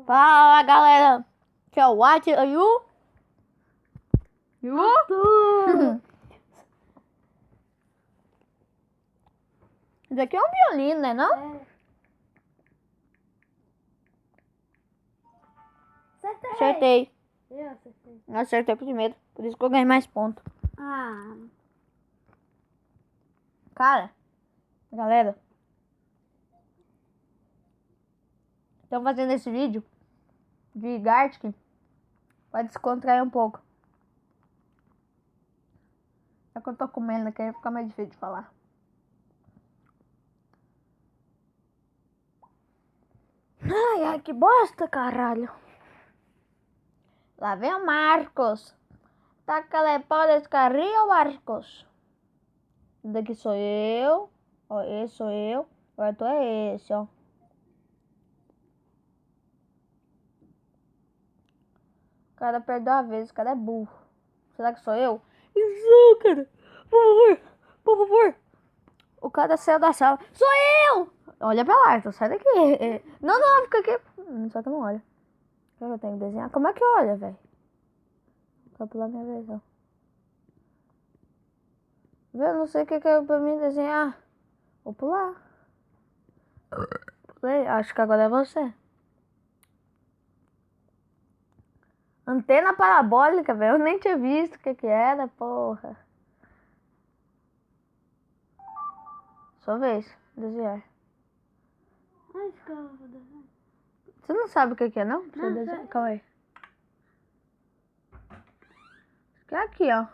Fala, galera. Que é o White e o... Isso aqui é um violino, né não? É. Acertei. Eu acertei. Eu acertei primeiro. Por isso que eu ganhei mais pontos. Ah. Cara, galera. Estão fazendo esse vídeo de Gartic pra descontrair um pouco. É que eu tô comendo aqui, aí fica mais difícil de falar. Ai, ai, que bosta, caralho. Lá vem o Marcos. Taca-lhe pau desse carrinho, Marcos. Esse daqui sou eu. Ó, esse sou eu. Agora tu é esse, ó. O cara perdeu a vez, o cara é burro. Será que sou eu? Isso, cara. Por favor, por favor. O cara saiu da sala. Sou eu! Olha pra lá, então sai daqui. Não, não, fica aqui. Só que não olha. O que eu tenho que desenhar? Como é que olha, velho? Vou pular minha vez, ó. Eu não sei o que é pra mim desenhar. Vou pular. Pulei. Acho que agora é você. Antena parabólica, velho. Eu nem tinha visto o que era, porra. Sua vez. Desenhar. Onde que eu vou desenhar? Você não sabe o que é, não? Pra você Não desenhar? sei. Calma aí. Que é aqui, ó.